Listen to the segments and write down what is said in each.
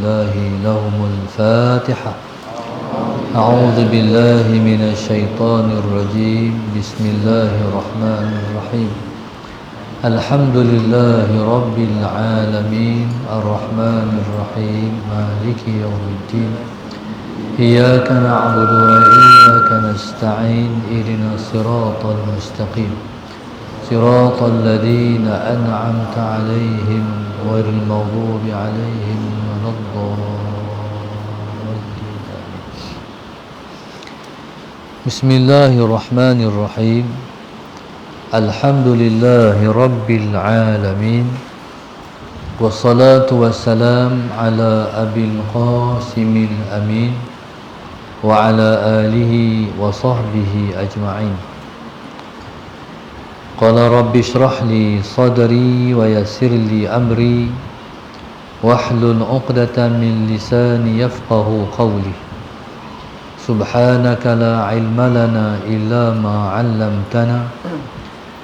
الله لهم الفاتحة. أعوذ بالله من الشيطان الرجيم. بسم الله الرحمن الرحيم. الحمد لله رب العالمين الرحمن الرحيم مالك يوم الدين. إياك نعبد وإياك نستعين. اهدنا الصراط المستقيم صراط الذين أنعمت عليهم غير المغضوب عليهم ولا الضالين. بسم الله الرحمن الرحيم. الحمد لله رب العالمين والصلاة والسلام على أبي القاسم الأمين وعلى آله وصحبه أجمعين. قال رب اشرح لي صدري ويسر لي أمري واحلل عقدة من لساني يفقه قولي. سبحانك لا علم لنا إلا ما علمتنا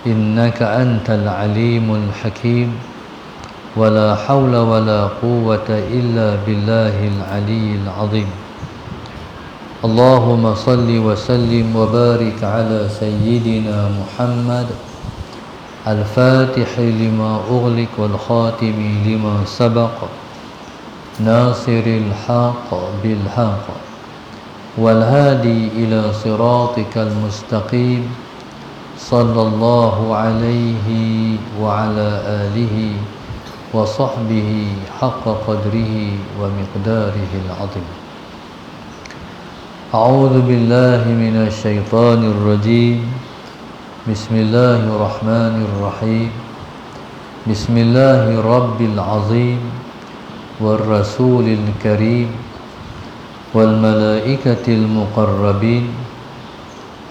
إنك أنت العليم الحكيم. ولا حول ولا قوة إلا بالله العلي العظيم. اللهم صل وسلم وبارك على سيدنا محمد الفاتح لما أغلق والخاتم لما سبق ناصر الحق بالحق والهادي إلى صراطك المستقيم صلى الله عليه وعلى آله وصحبه حق قدره ومقداره العظيم. أعوذ بالله من الشيطان الرجيم. بسم الله الرحمن الرحيم. بسم الله رب العظيم والرسول الكريم والملائكة المقربين.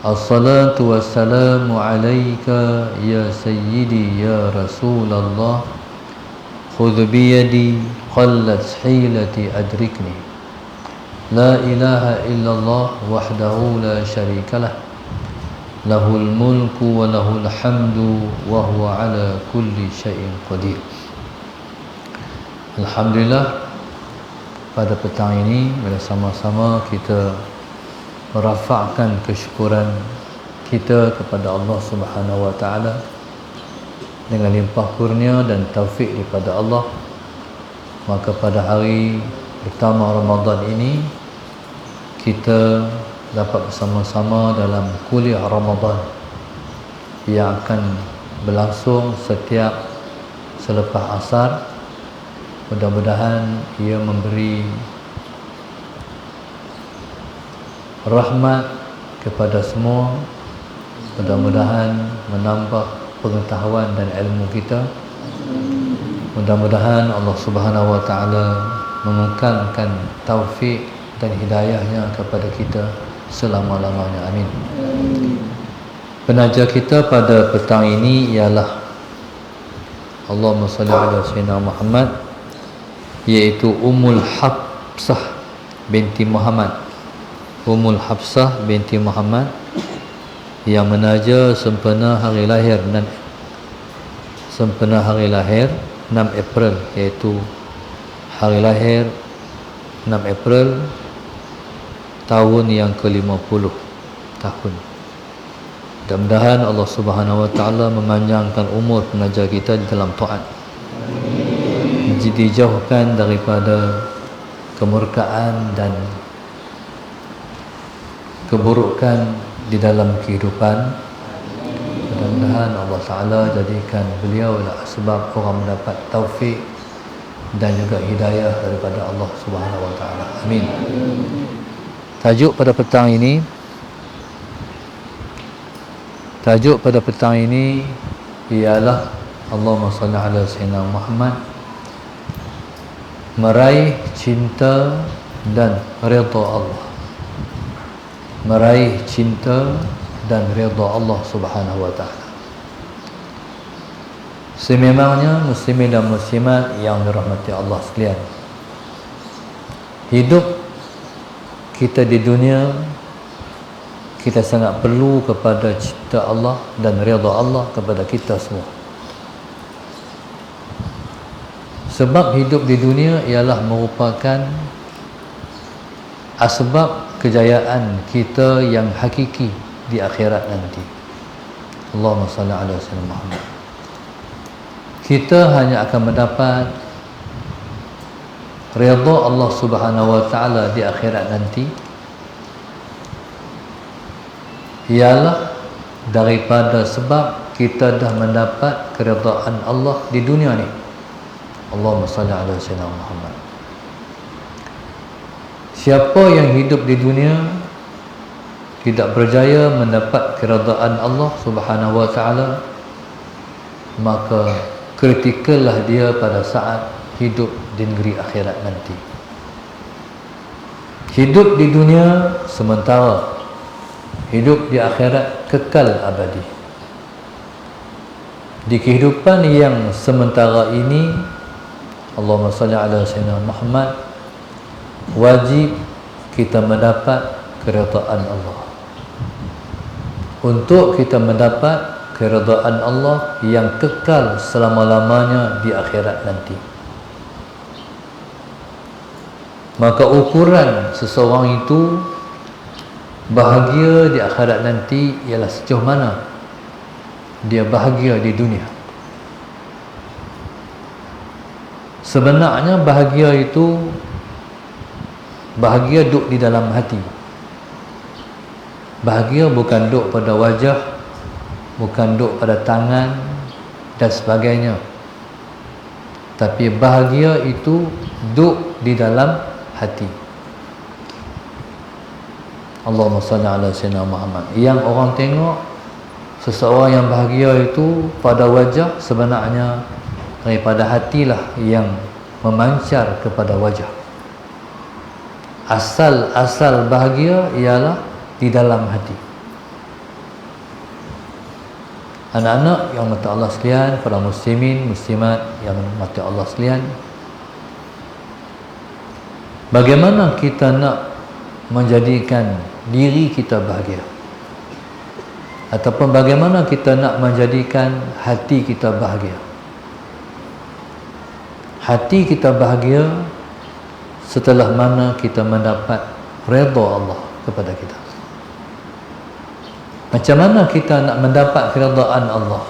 الصلاة والسلام عليك يا سيدي يا رسول الله. خذ بيدي قلت حيلتي أدركني. لا إله إلا الله وحده لا شريك له له الملك وله الحمد وهو على كل شيء قدير. Alhamdulillah, pada petang ini bersama-sama kita merafakkan kesyukuran kita kepada Allah Subhanahu wa taala dengan limpah kurnia dan taufik daripada Allah. Maka pada hari pertama Ramadan ini kita dapat bersama-sama dalam kuliah Ramadan yang akan berlangsung setiap selepas asar. Mudah-mudahan ia memberi rahmat kepada semua. Mudah-mudahan menambah pengetahuan dan ilmu kita. Mudah-mudahan Allah Subhanahu wa taala mengekalkan taufik dan hidayahnya kepada kita selama-lamanya. Amin. Penaja kita pada petang ini ialah Allahumma salli ala sayyidina Muhammad, iaitu Ummul Hafsah binti Muhammad. Ummul Hafsah binti Muhammad yang menaja sempena hari lahir 6 April, iaitu hari lahir 6 April tahun yang ke-50 tahun. Mudah-mudahan Allah Subhanahu wa taala memanjangkan umur penaja kita di dalam taat, dijauhkan daripada kemurkaan dan keburukan di dalam kehidupan. Mudah-mudahan Allah Ta'ala jadikan beliau adalah sebab orang mendapat taufik dan juga hidayah daripada Allah Subhanahu wa taala. Amin. Tajuk pada petang ini ialah Allahumma salli ala sayyidina Muhammad, meraih cinta dan redha Allah. Meraih cinta dan redha Allah Subhanahu wa taala. Sememangnya muslimin dan muslimat yang dirahmati Allah sekalian, hidup kita di dunia, kita sangat perlu kepada cinta Allah dan redha Allah kepada kita semua. Sebab hidup di dunia ialah merupakan asbab kejayaan kita yang hakiki di akhirat nanti. Allahumma salli ala sayyidina Muhammad. Kita hanya akan mendapat redha Allah Subhanahu wa taala di akhirat nanti ialah daripada sebab kita dah mendapat keredaan Allah di dunia ni. Allahumma salli ala sayyidina Muhammad. Siapa yang hidup di dunia tidak berjaya mendapat keredaan Allah Subhanahu wa taala, maka kritikallah dia pada saat hidup di negeri akhirat nanti. Hidup di dunia sementara, hidup di akhirat kekal abadi. Di kehidupan yang sementara ini, Allahumma salli ala sayyidina Muhammad, wajib kita mendapat keredaan Allah. Untuk kita mendapat keredaan Allah yang kekal selama-lamanya di akhirat nanti, maka ukuran seseorang itu bahagia di akhirat nanti ialah sejauh mana dia bahagia di dunia. Sebenarnya bahagia itu bahagia duduk di dalam hati. Bahagia bukan duduk pada wajah, bukan duduk pada tangan dan sebagainya. Tapi bahagia itu duduk di dalam hati. Allahumma salli ala sayyidina Muhammad. Yang orang tengok seseorang yang bahagia itu pada wajah, sebenarnya daripada hatilah yang memancar kepada wajah. Asal bahagia ialah di dalam hati. Anak-anak yang mati Allah sekalian, para muslimin, muslimat yang mati Allah sekalian, bagaimana kita nak menjadikan diri kita bahagia? Ataupun bagaimana kita nak menjadikan hati kita bahagia? Hati kita bahagia setelah mana kita mendapat redha Allah kepada kita. Macam mana kita nak mendapat keredaan Allah?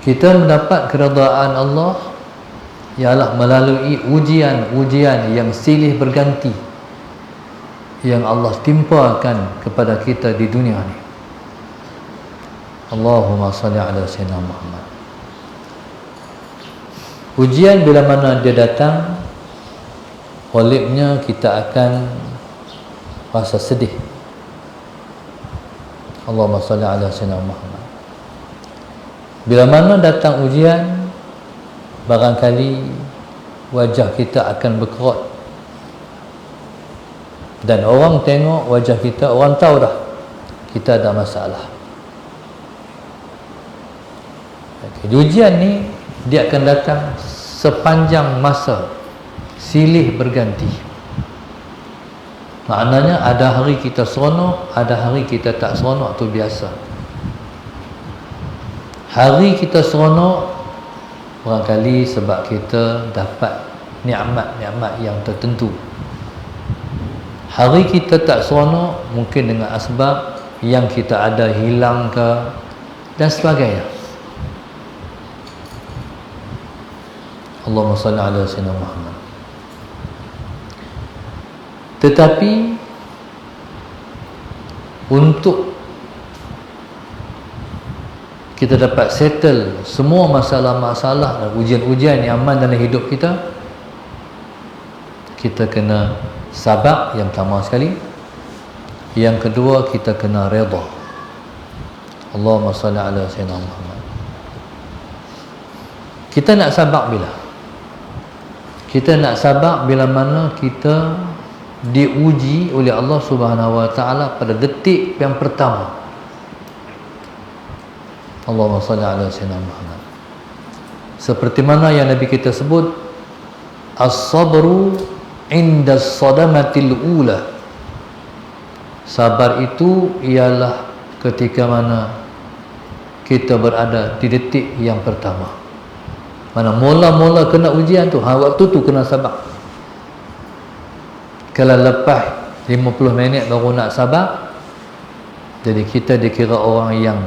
Kita mendapat keredaan Allah ialah melalui ujian-ujian yang silih berganti yang Allah timpakan kepada kita di dunia ni. Allahumma salli ala sayyidina Muhammad. Ujian bila mana dia datang, ghalibnya kita akan rasa sedih. Allahumma salli ala sayyidina Muhammad. Bila mana datang ujian, barangkali wajah kita akan berkerut, dan orang tengok wajah kita, orang tahu dah kita ada masalah. Ujian ni dia akan datang sepanjang masa, silih berganti. Maknanya ada hari kita seronok, ada hari kita tak seronok, tu biasa. Hari kita seronok barangkali sebab kita dapat nikmat-nikmat yang tertentu. Hari kita tak seronok mungkin dengan asbab yang kita ada hilang ke dan sebagainya. Allahumma salli ala sayyidina Muhammad. Tetapi untuk kita dapat settle semua masalah-masalah dan ujian-ujian yang aman dalam hidup kita, kita kena sabar, yang pertama sekali. Yang kedua, kita kena redha. Allahumma salli ala sayyidina Muhammad. Kita nak sabar bila? Kita nak sabar bila mana kita diuji oleh Allah Subhanahu wa taala pada detik yang pertama. Allahumma salli ala sayyidina Muhammad. Seperti mana yang Nabi kita sebut, as-sabru inda sadamatil ula. Sabar itu ialah ketika mana kita berada di detik yang pertama. Mana mula-mula kena ujian tu, waktu tu kena sabar. Kalau lepas 50 minit baru nak sabar, jadi kita dikira orang yang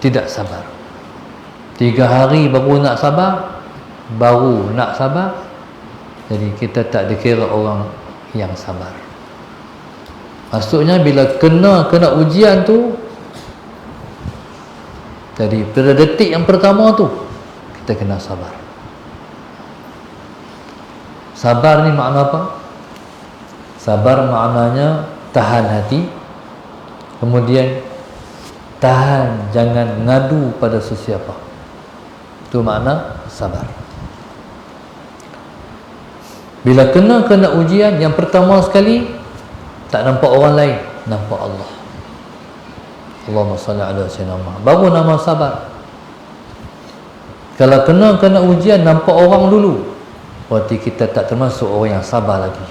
tidak sabar. 3 hari baru nak sabar, jadi kita tak dikira orang yang sabar. Maksudnya bila kena ujian tu, jadi pada detik yang pertama tu kita kena sabar. Sabar ni makna apa? Sabar maknanya tahan hati, kemudian tahan, jangan ngadu pada sesiapa. Itu makna sabar. Bila kena ujian, yang pertama sekali tak nampak orang lain, nampak Allah. Allahumma salli ala sayyidina Muhammad. Baru nama sabar. Kalau kena ujian nampak orang dulu, berarti kita tak termasuk orang yang sabar lagi.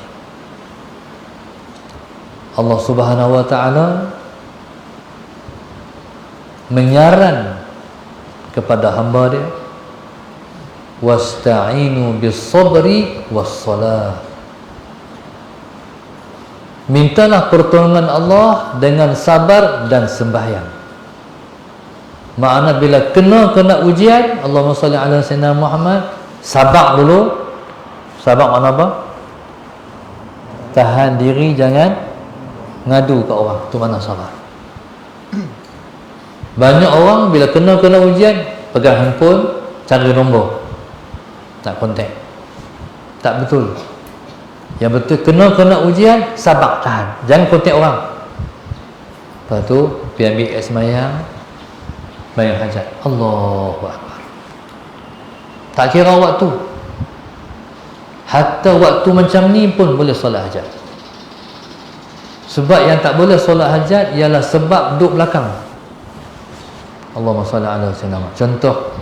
Allah Subhanahu wa taala menyaran kepada hamba dia, wasta'inu bis-sabri was-salah. Mintalah pertolongan Allah dengan sabar dan sembahyang. Makna bila kena ujian, Allahumma salli ala sayyidina Muhammad, sabar dulu. Sabar makna apa? Tahan diri, jangan ngadu ke orang. Itu makna sabar. Banyak orang bila kena ujian, pegang handphone, cari nombor, tak kontak. Tak betul. Yang betul kena ujian, sabar, tahan, jangan kontak orang. Lepas tu pergi ambil air sembahyang, bayang hajat, Allahu Akbar. Tak kira waktu, hatta waktu macam ni pun boleh solat hajat. Sebab yang tak boleh solat hajat ialah sebab duduk belakang. Allahumma salli ala sayyidina Muhammad. Contoh,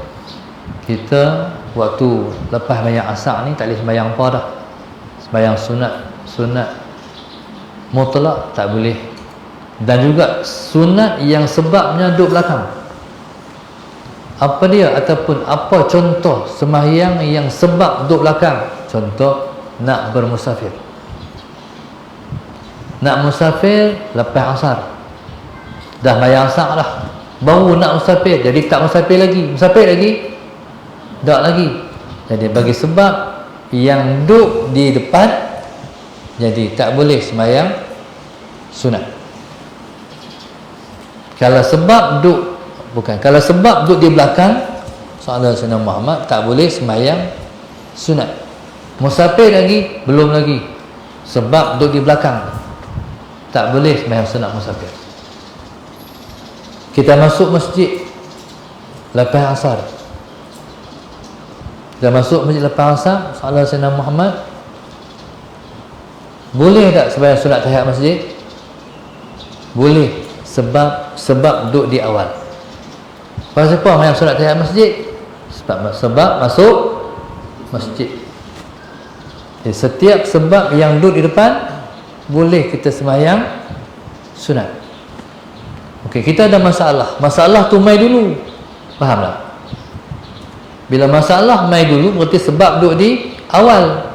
kita waktu lepas sembahyang asar ni tak boleh sembahyang apa dah. Sembahyang sunat mutlak tak boleh. Dan juga sunat yang sebabnya duduk belakang. Apa dia? Ataupun apa contoh sembahyang yang sebab duduk belakang? Contoh, nak bermusafir. Nak musafir lepas asar, dah sembahyang asar dah, baru nak musafir, jadi tak musafir lagi, tak lagi. Jadi bagi sebab yang duduk di depan, jadi tak boleh sembahyang sunat. Kalau sebab duduk di belakang, soalan Sayyidina Muhammad, tak boleh sembahyang sunat. Musafir lagi, belum lagi, sebab duduk di belakang, tak boleh sembahyang sunat musafir. Kita masuk masjid lepas asar, dah masuk masjid lepas asar, soalan Sayyidina Muhammad, boleh tak sembahyang sunat tahiyat masjid? Boleh, sebab duduk di awal. Pasal apa sembahyang sunat tahiyat masjid? Sebab masuk masjid. Jadi setiap sebab yang duduk di depan, boleh kita sembahyang sunat. Okey, kita ada masalah tu mai dulu, faham tak? Bila masalah mai dulu, berarti sebab duduk di awal,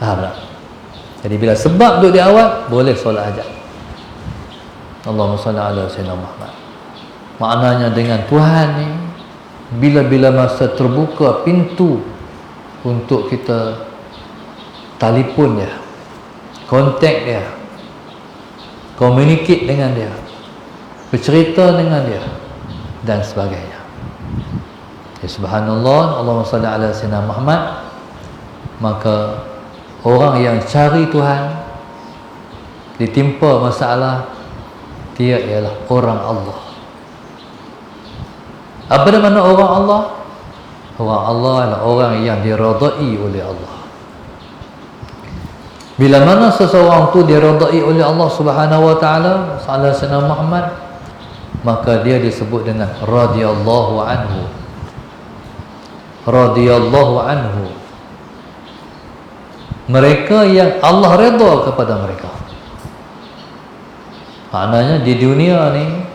faham tak? Jadi bila sebab duduk di awal, boleh solat hajat. Allahumma salli ala sayyidina Muhammad. Maknanya dengan Tuhan ni, bila-bila masa terbuka pintu untuk kita telefon dia, kontak dia, communicate dengan dia, bercerita dengan dia dan sebagainya. Ya, subhanallah, Allahumma salli ala sayyidina Muhammad. Maka orang yang cari Tuhan, ditimpa masalah, dia ialah orang Allah. Apa dia makna orang Allah? Orang Allah adalah orang yang diridai oleh Allah. Bila mana seseorang tu diridai oleh Allah Subhanahu wa taala, sallallahu alaihi wasallam Muhammad, maka dia disebut dengan radhiyallahu anhu. Radhiyallahu anhu. Mereka yang Allah redha kepada mereka. Maknanya di dunia ni,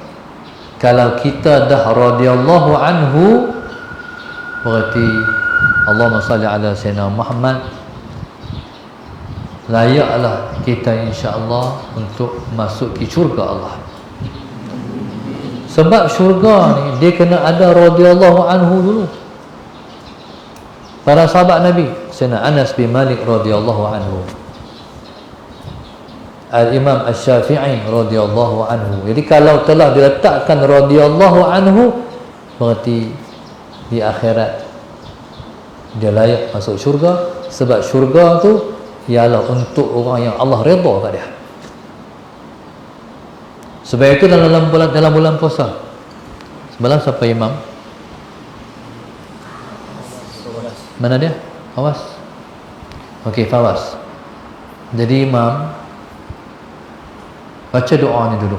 kalau kita dah radhiyallahu anhu, berarti Allahumma salli ala Sayyidina Muhammad, layaklah kita insya-Allah untuk masuk ke syurga Allah. Sebab syurga ni dia kena ada radhiyallahu anhu dulu. Para sahabat Nabi, Sayyidina Anas bin Malik radhiyallahu anhu, Al-Imam Asy-Syafi'i radhiyallahu anhu. Jadi kalau telah diletakkan radhiyallahu anhu, berarti di akhirat dia layak masuk syurga. Sebab syurga tu ialah untuk orang yang Allah redha kat dia. Sebab itu dalam bulan puasa, semalam siapa imam? Mana dia? Fawaz. Okey, Fawaz. Jadi imam baca doa ni dulu.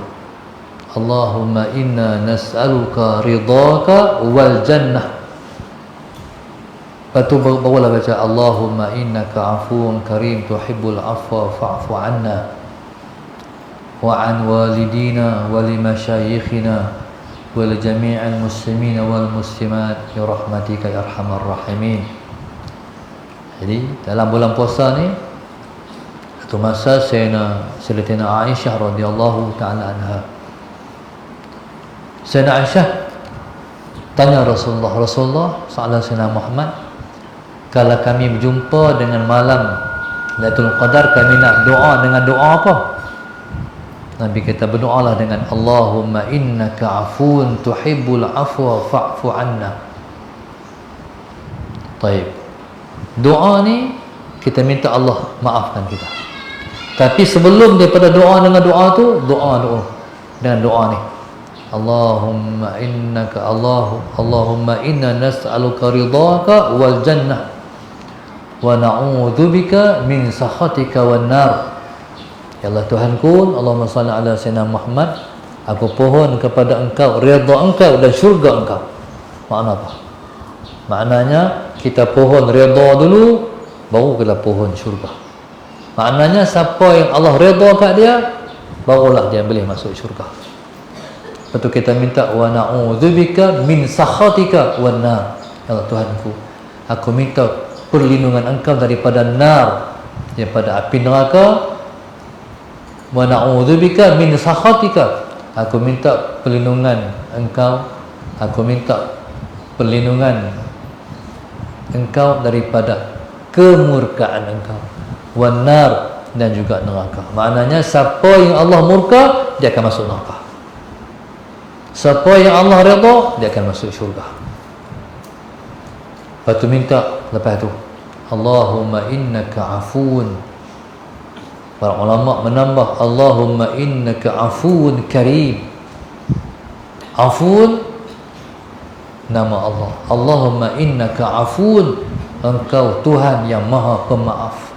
Allahumma inna nas'aluka ridhaka wal jannah. Lepas tu barulah baca Allahumma innaka afuwun karim tuhibbul afwa fa'fu anna wa an walidina wa li masyayikhina wa li jami'il muslimina wal muslimat bi rahmatika ya arhamar rahimin. Jadi dalam bulan puasa ni satu masa Sayyidatina Aisyah radhiyallahu taala anha, Sayyidatina Aisyah tanya Rasulullah sallallahu alaihi wasallam, Muhammad, kalau kami berjumpa dengan malam Lailatul Qadar, kami nak doa dengan doa apa? Nabi kata, berdoalah dengan Allahumma innaka afuwun tuhibbul afwa fa'fu anna. Baik. Doa ni kita minta Allah maafkan kita. Tapi sebelum daripada doa dengan doa tu, doa dengan doa ni. Allahumma inna nas'aluka ridhaka wal jannah wa na'udzubika min sakhatika wan nar. Ya Allah Tuhanku, Allahumma salli ala Sayyidina Muhammad, aku pohon kepada engkau redha engkau dan syurga engkau. Makna apa? Maknanya kita pohon redha dulu, baru kita pohon syurga. Maknanya siapa yang Allah redha kat dia, barulah dia boleh masuk syurga. Lepas tu kita minta wa na'udzubika min sakhatika wan nar. Ya Allah Tuhanku, aku minta perlindungan engkau daripada nar, daripada api neraka. Wa na'udzubika min sakhatika, aku minta perlindungan engkau, aku minta perlindungan engkau daripada kemurkaan engkau, wan nar, dan juga neraka. Maknanya siapa yang Allah murka, dia akan masuk neraka. Siapa yang Allah redha, dia akan masuk syurga. Lepas tu minta, lepas tu Allahumma innaka afuun. Para ulama menambah Allahumma innaka afuun karim. Afuun nama Allah. Allahumma innaka afuun, engkau Tuhan yang maha pemaaf.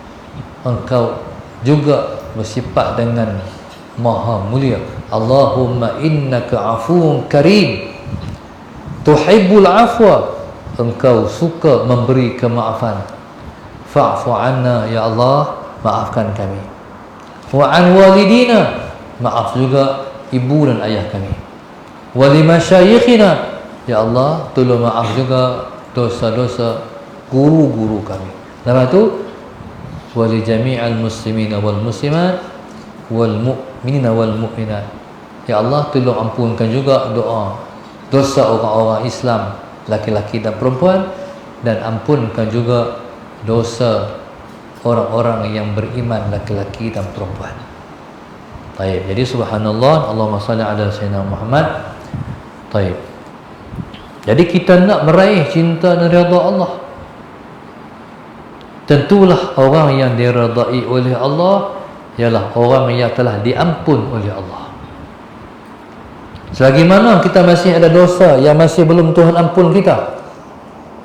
Engkau juga bersifat dengan maha mulia. Allahumma innaka afuun karim tuhibbul afwa, engkau suka memberi kemaafan. Fa'fu anna, ya Allah, maafkan kami. Wa an walidina, maaf juga ibu dan ayah kami. Wa li masyayikhina, ya Allah, tolong maaf juga dosa-dosa guru-guru kami. Lepas tu wa li jami'al muslimina wal muslimat wal mu'minina wal mu'minat, ya Allah, tolong ampunkan juga dosa orang-orang Islam laki-laki dan perempuan, dan ampunkan juga dosa orang-orang yang beriman laki-laki dan perempuan. Baik, jadi subhanallah, Allahumma salli ala Sayyidina Muhammad. Baik. Jadi kita nak meraih cinta dan redha Allah, tentulah orang yang diredai oleh Allah ialah orang yang telah diampun oleh Allah. Selagi mana kita masih ada dosa yang masih belum Tuhan ampun kita,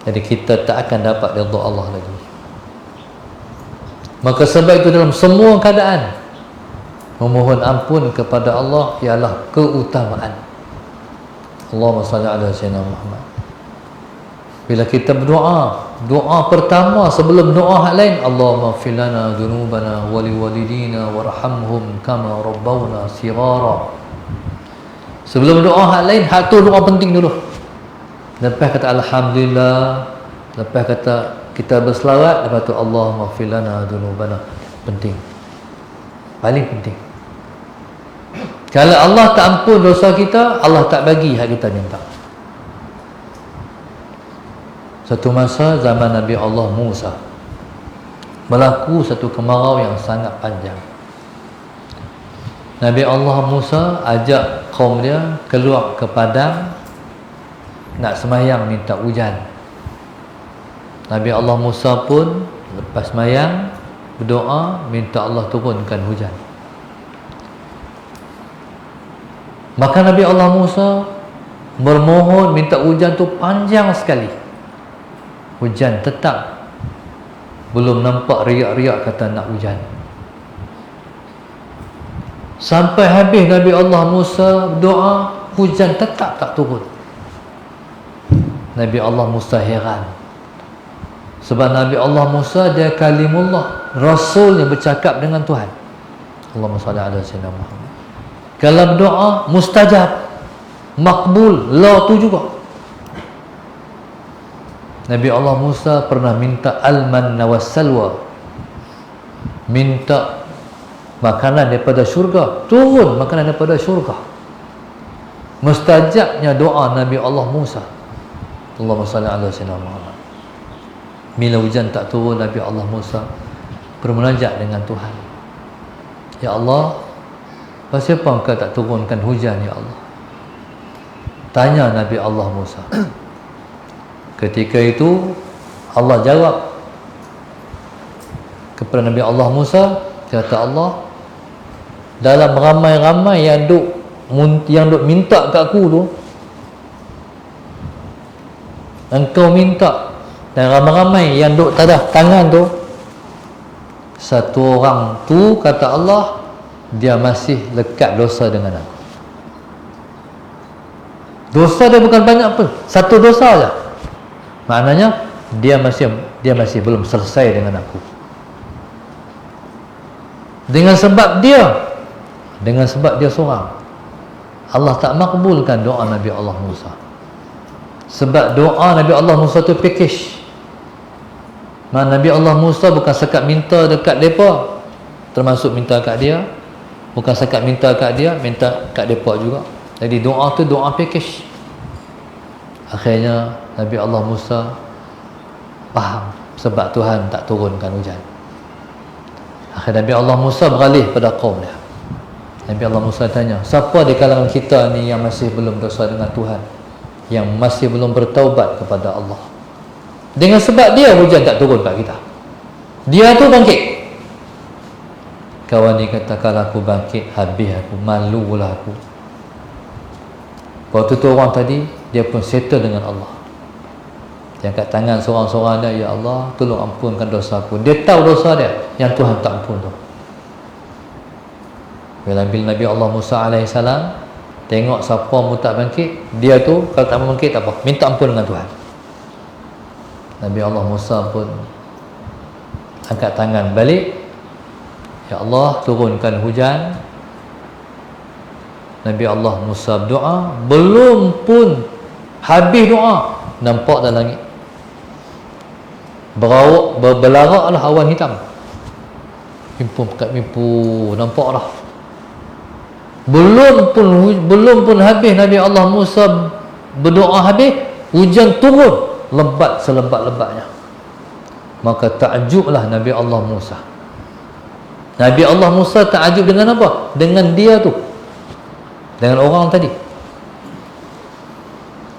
jadi kita tak akan dapat redha Allah lagi. Maka sebab itu dalam semua keadaan memohon ampun kepada Allah ialah keutamaan. Allahumma salli ala Sayyidina Muhammad. Bila kita berdoa, doa pertama sebelum doa hak lain, Allahumma ighfir lana dzunubana wa liwalidina warhamhum kama rabbawna shighara. Sebelum doa hak lain, hak tu doa penting dulu. Lepas kata Alhamdulillah, lepas kata kita berselawat, lepas tu Allahumma ighfir lana dzunubana. Penting, paling penting. Kalau Allah tak ampun dosa kita, Allah tak bagi hak kita minta. Satu masa zaman Nabi Allah Musa, berlaku satu kemarau yang sangat panjang. Nabi Allah Musa ajak kaum dia keluar ke padang nak sembahyang minta hujan. Nabi Allah Musa pun lepas sembahyang berdoa minta Allah turunkan hujan. Maka Nabi Allah Musa bermohon minta hujan tu panjang sekali. Hujan tetap belum nampak riak-riak kata nak hujan. Sampai habis Nabi Allah Musa berdoa, hujan tetap tak turun. Nabi Allah Musa heran. Sebab Nabi Allah Musa dia kalimullah, rasul yang bercakap dengan Tuhan. Allahumma salli ala sayyidina Muhammad. Kalau berdoa mustajab, makbul, la tu juga. Nabi Allah Musa pernah minta al-manna was-salwa, minta makanan daripada syurga, turun makanan daripada syurga. Mustajabnya doa Nabi Allah Musa. Allahumma salli ala sayyidina Muhammad. Bila hujan tak turun, Nabi Allah Musa bermunajat dengan Tuhan. Ya Allah, pasal apa engkau tak turunkan hujan ya Allah? Tanya Nabi Allah Musa. Ketika itu Allah jawab kepada Nabi Allah Musa, kata Allah, dalam ramai-ramai yang duk minta kat aku tu, engkau minta, dan ramai-ramai yang duk tadah tangan tu, satu orang tu kata Allah, dia masih lekat dosa dengan aku. Dosa dia bukan banyak pun, satu dosa aja. Maknanya dia masih belum selesai dengan aku. Dengan sebab dia seorang, Allah tak makbulkan doa Nabi Allah Musa. Sebab doa Nabi Allah Musa tu package. Nabi Allah Musa bukan sekat minta dekat mereka, termasuk minta kat dia, bukan sekat minta kat dia, minta kat mereka juga. Jadi doa tu doa package. Akhirnya Nabi Allah Musa faham sebab Tuhan tak turunkan hujan. Akhirnya Nabi Allah Musa beralih pada kaum dia. Nabi Allah Musa tanya, siapa di kalangan kita ni yang masih belum dosa dengan Tuhan, yang masih belum bertaubat kepada Allah? Dengan sebab dia hujan tak turun kat kita. Dia tu bangkit. Kawan ni kata, kalau aku bangkit, habis aku, malulah aku. Waktu tu orang tadi, dia pun settle dengan Allah. Dia angkat tangan seorang-seorang dia, ya Allah, tolong ampunkan dosa aku. Dia tahu dosa dia yang Tuhan tak ampun tu. Bila Nabi Allah Musa AS tengok siapa mu tak bangkit, dia tu kalau tak bangkit tak apa, minta ampun dengan Tuhan. Nabi Allah Musa pun angkat tangan balik, ya Allah, turunkan hujan. Nabi Allah Musa berdoa, belum pun habis doa, nampak dalam langit berlaraklah awan hitam, mimpu, nampak dah. Belum pun habis Nabi Allah Musa berdoa habis, hujan turun lebat selebat-lebatnya. Maka takjublah Nabi Allah Musa. Nabi Allah Musa takjub dengan apa? Dengan dia tu, dengan orang tadi.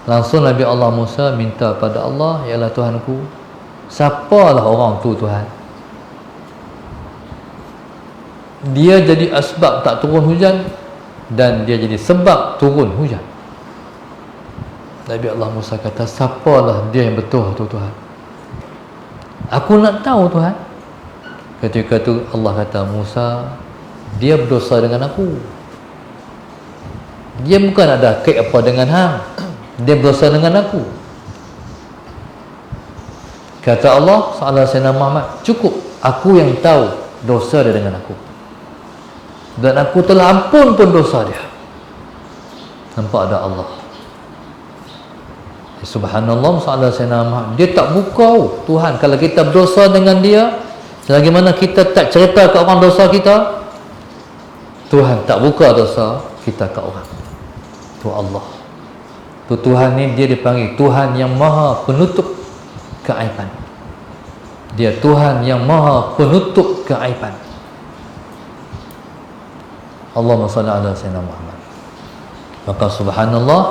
Langsung Nabi Allah Musa minta pada Allah, ya Allah Tuhanku, siapalah orang tu Tuhan? Dia jadi asbab tak turun hujan, dan dia jadi sebab turun hujan. Nabi Allah Musa kata, siapalah dia yang betul tu Tuhan? Aku nak tahu Tuhan. Ketika tu Allah kata, Musa, dia berdosa dengan aku. Dia bukan ada kait apa dengan hang. Dia berdosa dengan aku. Kata Allah sallallahu alaihi wasallam, cukup, aku yang tahu dosa dia dengan aku, dan aku telah ampun pun dosa dia. Nampak ada Allah. Subhanallah, masalah Sayyidina Muhammad, dia tak buka Tuhan. Kalau kita berdosa dengan dia, selagi mana kita tak cerita ke orang dosa kita, Tuhan tak buka dosa kita ke orang. Tu Allah, tu Tuhan ni dia dipanggil Tuhan yang maha penutup keaiban. Dia Tuhan yang maha penutup keaiban. Allahumma salli ala Sayyidina Muhammad. Maka subhanallah,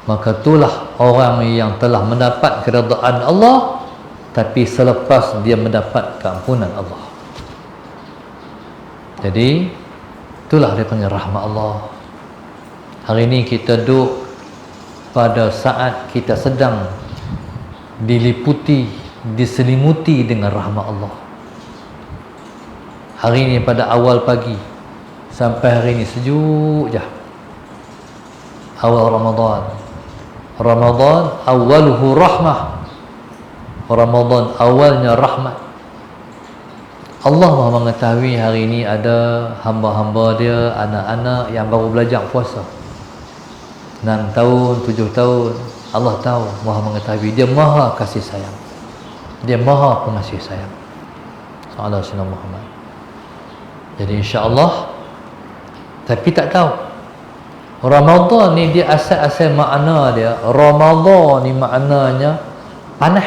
maka itulah orang yang telah mendapat keredaan Allah, tapi selepas dia mendapat keampunan Allah. Jadi itulah dia panggil rahmat Allah. Hari ini kita duduk pada saat kita sedang diliputi, diselimuti dengan rahmat Allah. Hari ini pada awal pagi sampai hari ini sejuk je. Awal Ramadan awaluhu rahmah. Ramadan awalnya rahmat. Allah Maha mengetahui hari ini ada hamba-hamba dia, anak-anak yang baru belajar puasa 6 tahun, 7 tahun. Allah tahu, Maha mengetahui. Dia Maha kasih sayang, dia Maha pengasih sayang. Sallallahu alaihi Muhammad. Jadi insya-Allah, tapi tak tahu Ramadan ni dia asal-asal makna dia, Ramadan ni maknanya panas,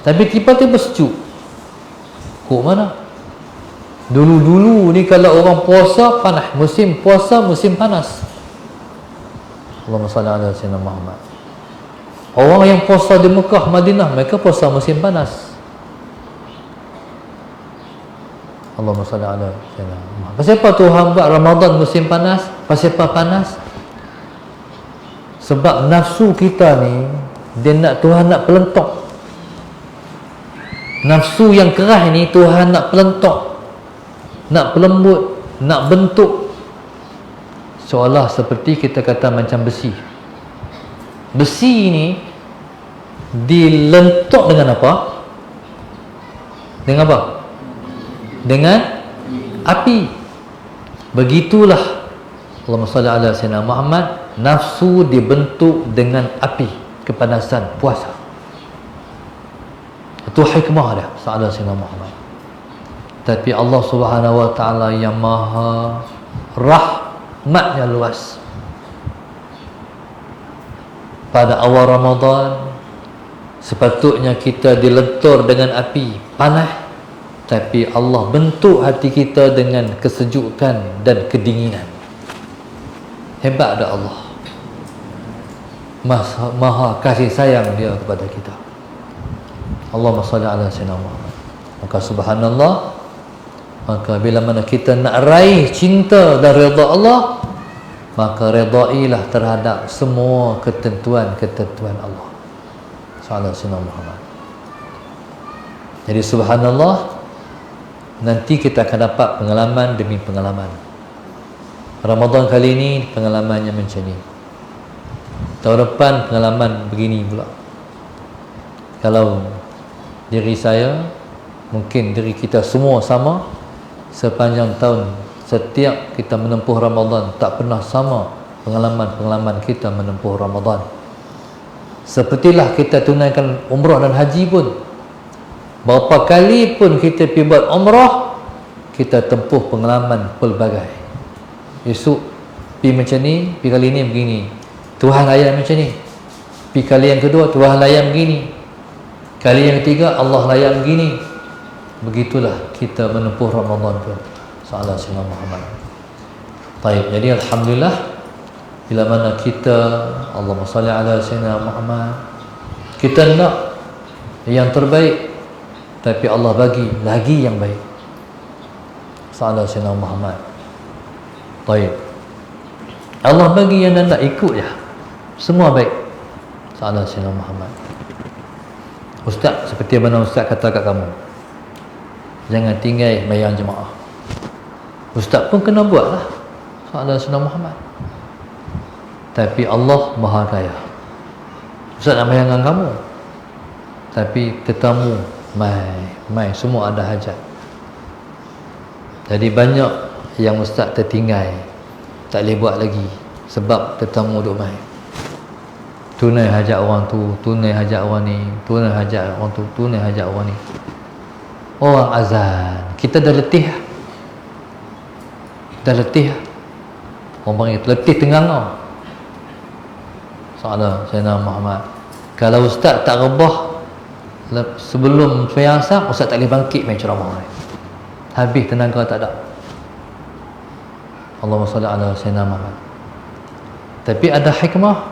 tapi tiba-tiba sejuk. Kok mana? Dulu-dulu ni kalau orang puasa panas, musim puasa musim panas. Allahumma salli ala sayyidina Muhammad. Orang yang puasa di Mekah, Madinah, mereka puasa musim panas. Allahumma salli ala sayyidina Muhammad. Pasal apa Tuhan buat Ramadan musim panas? Pasal apa panas? Sebab nafsu kita ni, dia nak, Tuhan nak pelentok. Nafsu yang keras ni Tuhan nak pelentok, nak pelembut, nak bentuk, seolah seperti kita kata macam besi. Besi ni dilentok dengan apa? Dengan apa? Dengan api. Begitulah Allahumma salli ala sayyidina Muhammad, nafsu dibentuk dengan api, kepanasan puasa. Itu hikmah dia Sallallahu alaihi Muhammad. Tapi Allah Subhanahu wa taala yang maha rahmatnya luas, pada awal Ramadan sepatutnya kita dilentur dengan api panas, tapi Allah bentuk hati kita dengan kesejukan dan kedinginan. Hebat ada Allah, maha kasih sayang dia kepada kita. Allahumma salli ala sayyidina Muhammad. Maka subhanallah, maka bila mana kita nak raih cinta dan redha Allah, maka redailah terhadap semua ketentuan-ketentuan Allah. Sallallahu alaihi Muhammad. Jadi subhanallah, nanti kita akan dapat pengalaman demi pengalaman. Ramadan kali ini pengalamannya macam ni. Tahun depan pengalaman begini pula. Kalau diri saya, mungkin diri kita semua sama, sepanjang tahun setiap kita menempuh Ramadan tak pernah sama pengalaman-pengalaman kita menempuh Ramadan. Sepertilah kita tunaikan umrah dan haji pun, berapa kali pun kita pergi buat umrah, kita tempuh pengalaman pelbagai. Esok pergi macam ni, pergi kali ni begini, Tuhan layan macam ni. Pergi kali yang kedua, Tuhan layan begini. Kali yang ketiga, Allah layan begini. Begitulah kita menempuh Ramadan pun. Sallallahu alaihi Muhammad. Baik, jadi alhamdulillah, bila mana kita, Allahumma salli ala sayyidina Muhammad, kita nak yang terbaik, tapi Allah bagi lagi yang baik. Sallallahu alaihi Muhammad. Baik, Allah bagi yang nak ikut je, semua baik. Sallallahu alaihi Muhammad. Ustaz, seperti mana Ustaz kata kat kamu, jangan tinggal bayang jemaah. Ustaz pun kena buat lah, Sallallahu alaihi Muhammad. Tapi Allah Maha Kaya. Ustaz nak bayangkan kamu, tapi tetamu mai semua ada hajat. Jadi banyak yang Ustaz tertinggal, tak boleh buat lagi sebab tetamu duk mai. tunai hajat orang tu, tunai hajat orang ni, tunai hajat orang tu, tunai hajat orang ni. Orang azan, kita dah letih. Dah letih. Orang panggil letih tengah. Soalan Sayyidina Muhammad, kalau ustaz tak rebah sebelum sembahyang asar, ustaz tak boleh bangkit main ceramah ni. Habis tenaga tak ada. Allahumma salli ala Sayyidina Muhammad. Tapi ada hikmah.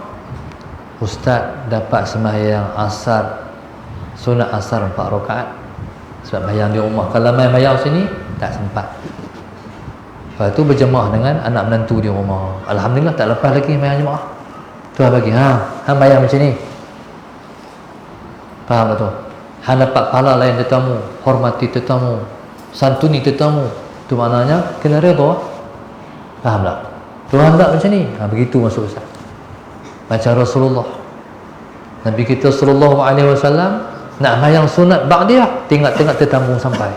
Ustaz dapat sembahyang asar, sunat asar 4 rakaat sebab bayang di rumah. Kalau main bayang sini tak sempat. Lepas tu berjemaah dengan anak menantu di rumah. Alhamdulillah tak lepas lagi bayang jemaah. Tuhan bagi, hang bayang macam ni. Faham tak tu? Hang dapat pahala lain tetamu, hormati tetamu, santuni tetamu. Tu maknanya kena redha. Faham tak? Tuhan tak macam ni. Begitu masuk Ustaz. Macam Rasulullah. Nabi kita sallallahu alaihi wasallam nak bayang sunat ba'diyah, tengok-tengok tetamu sampai.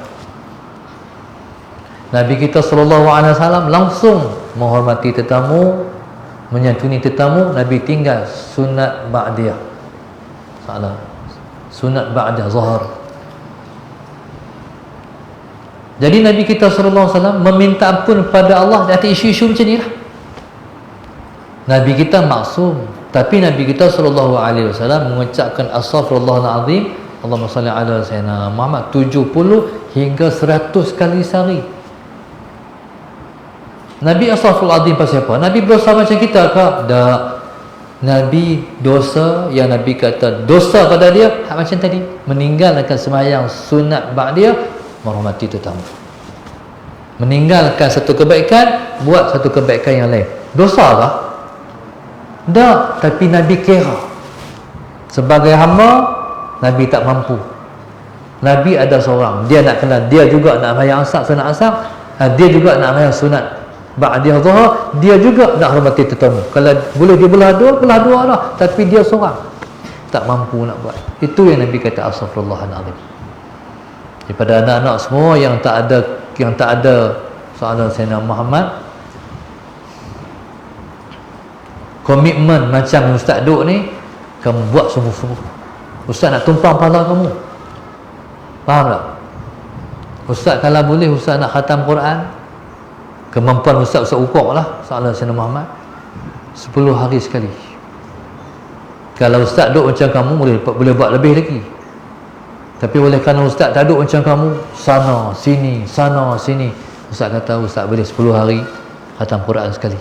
Nabi kita sallallahu alaihi wasallam langsung menghormati tetamu, menyantuni tetamu. Nabi tinggal sunat ba'diyah. Salah. Sunat ba'da zuhur. Jadi Nabi kita sallallahu alaihi wasallam meminta ampun kepada Allah di atas isu-isu macam ni lah. Nabi kita maksum, tapi Nabi kita sallallahu alaihi wasallam mengucapkan astaghfirullahal azim, Allahumma salli ala sayyidina Muhammad 70 hingga 100 kali sehari. Nabi astaghfirullahal azim pasal apa? Nabi berdosa macam kita ke? Tak. Nabi dosa yang Nabi kata dosa pada dia macam tadi, meninggalkan sembahyang sunat ba'diyah, menghormati tetamu, meninggalkan satu kebaikan, buat satu kebaikan yang lain. Dosa ke? Tak. Tapi Nabi kira sebagai hamba, Nabi tak mampu. Nabi ada seorang, dia nak kena, dia juga nak bayang asar, sunat asar, dia juga nak bayang sunat ba'diyah zuhur, dia juga nak hormati tetamu. Kalau boleh dia belah dua lah, tapi dia seorang tak mampu nak buat. Itu yang Nabi kata astaghfirullahalazim. Daripada anak-anak semua yang tak ada soalan Sayyidina Muhammad, komitmen macam Ustaz Duk ni, kamu buat sungguh-sungguh. Ustaz nak tumpang pahala kamu. Faham tak? Ustaz kalau boleh, Ustaz nak khatam Quran, kemampuan Ustaz ukur lah soalan Sayyidina Muhammad 10 hari sekali. Kalau Ustaz duk macam kamu, boleh buat lebih lagi. Tapi oleh kerana Ustaz tak duk macam kamu, sana sini, Ustaz kata Ustaz boleh 10 hari khatam Quran sekali.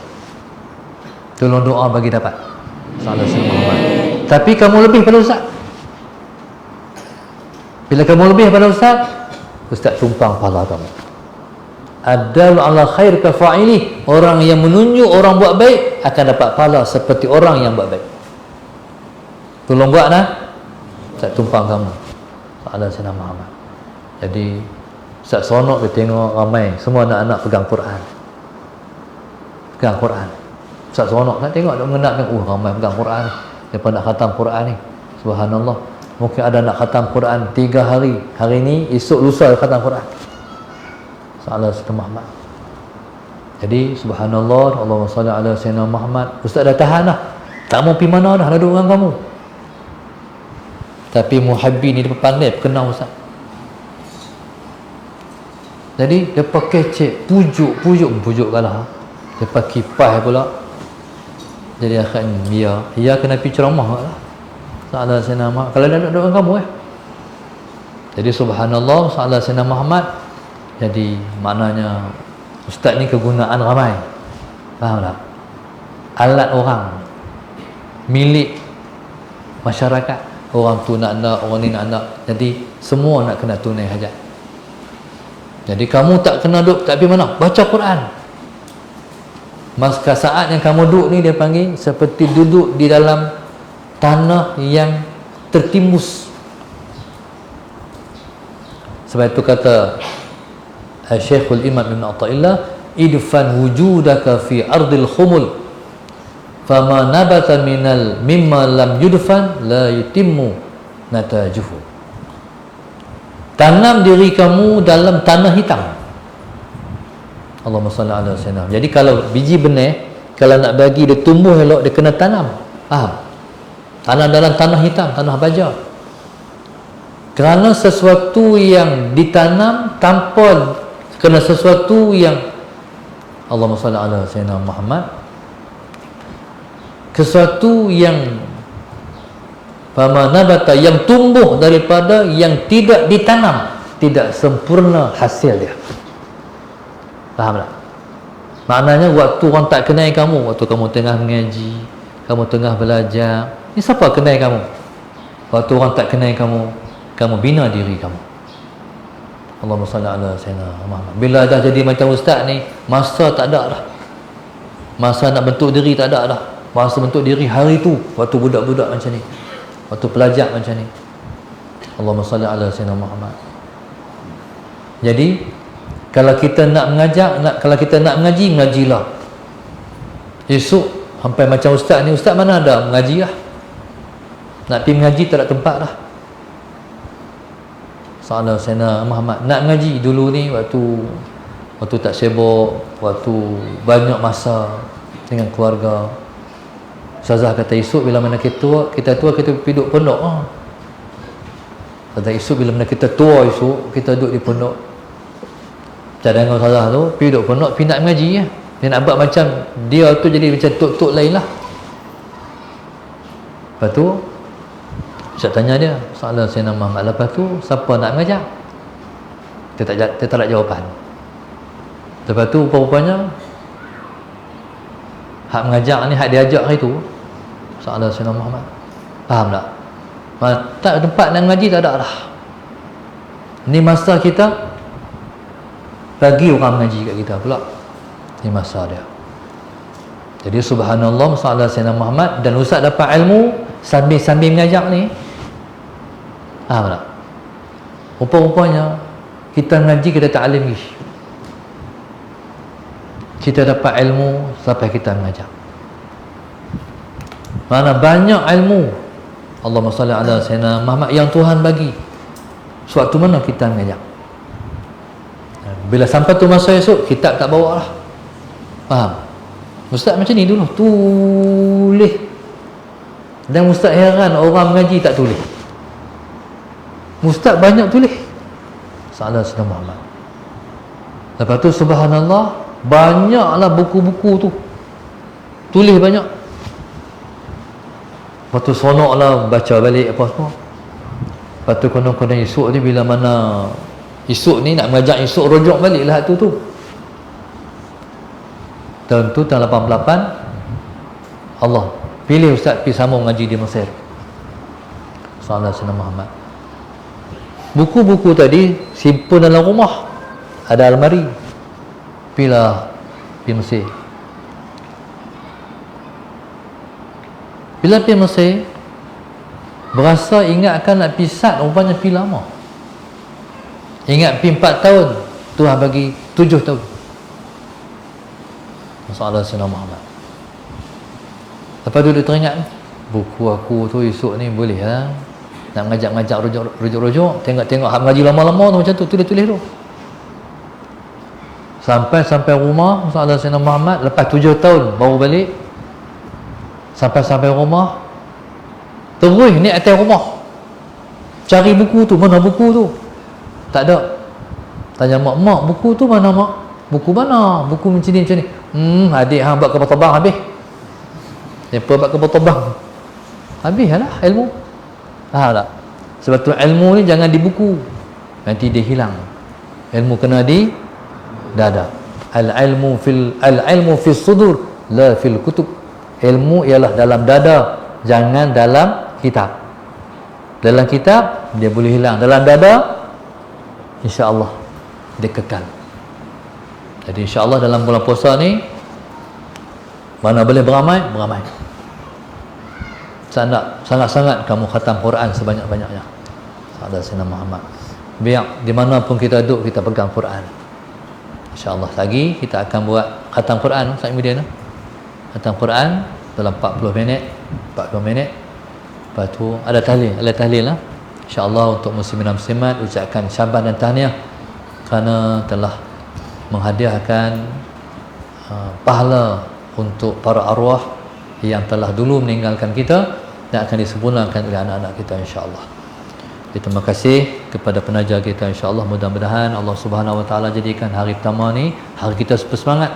Tolong doa bagi dapat soalan Sayyidina Muhammad. Tapi kamu lebih pada Ustaz. Bila kamu lebih pada Ustaz, Ustaz tumpang pahala kamu. Adal ala khair ka fa'ili, orang yang menunjuk orang buat baik akan dapat pahala seperti orang yang buat baik. Tolong buat nah, Ustaz tumpang kamu soalan Sayyidina Muhammad. Jadi Ustaz seronok dia tengok ramai semua anak-anak pegang Quran. Pegang Quran. Ustaz seronok nak tengok dia mengenalkan, ramai pegang Quran depa nak khatam Quran ni. Subhanallah. Mungkin ada nak khatam Quran 3 hari. Hari ni, esok lusa khatam Quran. Soalan Sayyidina Muhammad. Jadi subhanallah, Allahumma salli ala Sayyidina Muhammad. Ustaz dah tahan dah, tak mau pergi mana dah, duduk dengan kamu. Tapi muhabbi ni dia pandai kenal Ustaz. Jadi dia pakai cek, pujuk kalah. Dia pakai kipas pula. Jadi akhirnya dia kena pergi ceramah lah. Soalan Sayyidina Muhammad kalau dia duduk dengan kamu Jadi subhanallah, soalan Sayyidina Muhammad. Jadi maknanya Ustaz ni kegunaan ramai. Faham tak? Alat orang, milik masyarakat. Orang tu nak, orang ni nak. Jadi semua nak kena tunai hajat. Jadi kamu tak kena duduk tak pergi mana, baca Quran. Masa saat yang kamu duduk ni, dia panggil seperti duduk di dalam tanah yang tertimbus. Sebab itu kata Syekhul Imam Ibn Atta'illah, idfan wujudaka fi ardil khumul fama nabata mimma lam yudfan la yutimmu natajuhu. Tanam diri kamu dalam tanah hitam. Allahumma salli ala sayyidina. Jadi kalau biji benih, kalau nak bagi dia tumbuh elok, dia kena tanam. Faham? Tanah dalam tanah hitam, tanah baja. Kerana sesuatu yang ditanam tanpa kena sesuatu yang Allahumma salli ala sayyidina Muhammad, sesuatu yang fama nabata, yang tumbuh daripada yang tidak ditanam, tidak sempurna hasil dia. Faham tak? Maknanya waktu orang tak kenal kamu, waktu kamu tengah mengaji, kamu tengah belajar, ni siapa kenal kamu? Waktu orang tak kenal kamu, kamu bina diri kamu. Allahumma salli ala sayyidina Muhammad. Bila dah jadi macam ustaz ni, masa tak ada dah. Masa nak bentuk diri tak ada dah. Masa bentuk diri hari tu, waktu budak-budak macam ni, waktu pelajar macam ni. Allahumma salli ala sayyidina Muhammad. Jadi kalau kita nak mengajar, kalau kita nak mengaji, mengajilah. Esok sampai macam ustaz ni, ustaz mana ada mengaji lah. Nak pergi mengaji tak ada tempat dah. Salah Sayyidina Muhammad nak mengaji dulu ni, waktu tak sibuk, waktu banyak masa dengan keluarga. Ustazah kata esok bila mana kita tua kita pergi duduk pondok. Kata esok bila mana kita tua, esok kita duduk di pondok. Cadangan Ustazah tu pergi duduk pondok, pergi nak mengaji ya. Dia nak buat macam dia tu jadi macam tok-tok lain lah. Lepas tu Ustaz tanya dia, soalan Sayyidina Muhammad, lepas tu siapa nak mengajar? Dia tak ada jawapan. Lepas tu rupanya hak mengajar ni, hak diajak hari tu, soalan Sayyidina Muhammad. Faham tak? Tak tempat nak mengaji tak ada dah. Ni masa kita bagi orang mengaji kat kita pula. Ni masa dia. Jadi subhanallah, soalan Sayyidina Muhammad, dan ustaz dapat ilmu sambil mengajar ni. Faham tak? Rupa-rupanya kita mengaji, kita ta'lim lagi. Kita dapat ilmu sampai kita mengajar. Mana banyak ilmu Allahumma salli ala sayyidina Muhammad yang Tuhan bagi. Suatu mana kita mengajar. Bila sampai tu masa esok, kitab tak bawa lah. Faham? Ustaz macam ni dulu, tulis. Dan ustaz heran orang mengaji tak tulis. Ustaz banyak tulis. Salah Sayyidina Muhammad. Lepas tu subhanallah, banyaklah buku-buku tu. Tulis banyak. Lepas tu sonoklah baca balik apa semua. Lepas tu konon-konon esok ni, bila mana esok ni nak mengajar esok, rujuk balik lah tu. Tahun tu, tahun 88, Allah pilih ustaz pergi sambung mengaji di Mesir. Salah Sayyidina Muhammad. Buku-buku tadi simpan dalam rumah, ada almari. Pergi Mesir. Bila pergi Mesir, berasa ingatkan nak pergi sat, rupanya pergi lama. Ingat pergi 4 tahun, Tuhan bagi 7 tahun. Masalah Sayyidina Muhammad. Lepas tu dia teringat, buku aku tu esok ni boleh lah, nak ngajak-ngajak rujuk-rujuk, tengok-tengok hak mengaji lama-lama tu macam tu, tulis-tulis tu. Sampai rumah Masalah Sayyidina Muhammad, lepas 7 tahun baru balik. Sampai rumah, terus ni atas rumah cari buku tu, mana buku tu? Tak ada. Tanya mak, buku tu mana mak? Buku mana? Buku macam ni. Adik hang buat kapal terbang habis. Siapa buat kapal terbang? Habis lah ilmu. Faham tak? Sebab tu ilmu ni jangan di buku, nanti dia hilang. Ilmu kena di dada. Al-ilmu fil sudur, la fil kutub. Ilmu ialah dalam dada, jangan dalam kitab. Dalam kitab dia boleh hilang, dalam dada insya-Allah dia kekal. Jadi insya-Allah dalam bulan puasa ni, mana boleh beramai. Sangat-sangat kamu khatam Quran sebanyak-banyaknya. Sahabat Sayyidina Muhammad. Biar di mana pun kita duduk, kita pegang Quran. InsyaAllah lagi kita akan buat khatam Quran Ustaz Muhyiddin. Khatam Quran dalam 40 minit. Lepas tu ada tahlil lah. InsyaAllah untuk muslimin dan muslimat, ucapkan syabas dan tahniah kerana telah menghadiahkan pahala untuk para arwah yang telah dulu meninggalkan kita. dan akan disempurnakan oleh anak-anak kita insya-Allah. Terima kasih kepada penaja kita insya-Allah. Mudah-mudahan Allah Subhanahu Wa Taala jadikan hari pertama ni hari kita super semangat.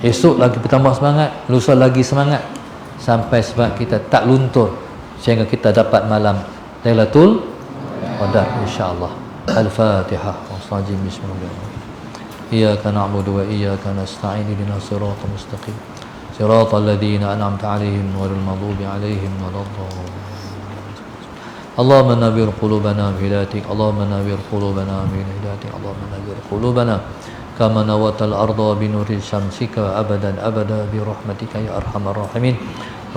Esok lagi bertambah semangat, lusa lagi semangat sampai sebab kita tak luntur sehingga kita dapat malam Lailatul Qadar insya-Allah. Al-Fatihah. Bismillahirrahmanirrahim. Iyyaka na'budu wa iyyaka nasta'in ihdinas siratal mustaqim. Siratal ladzina an'amta 'alaihim ghairil maghdubi 'alaihim waladdallin. اللهم نبر قلوبنا بهدايتك اللهم نبر قلوبنا بهدايتك اللهم نبر قلوبنا كما نورت الأرض بنور شمسك أبدا أبدا برحمتك يا أرحم الراحمين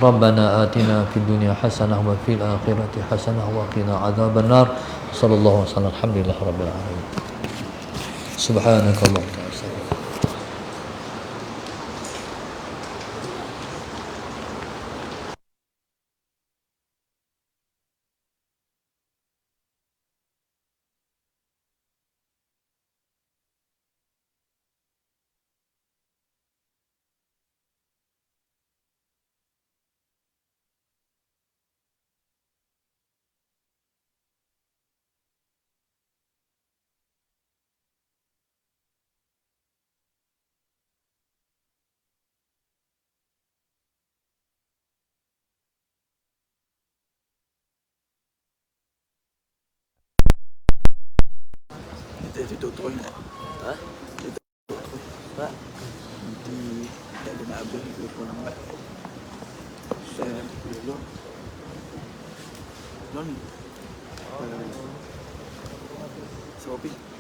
ربنا آتنا في الدنيا حسنة وفي الآخرة حسنة وقنا عذاب النار صلى الله وسلم الحمد لله رب العالمين سبحانك اللهم وبحمدك Kita tutup toilet. Ha? Kita tutup. Pak. Nanti tak ada nak habis telefon lambat. Saya dulu. Loni. Sopi.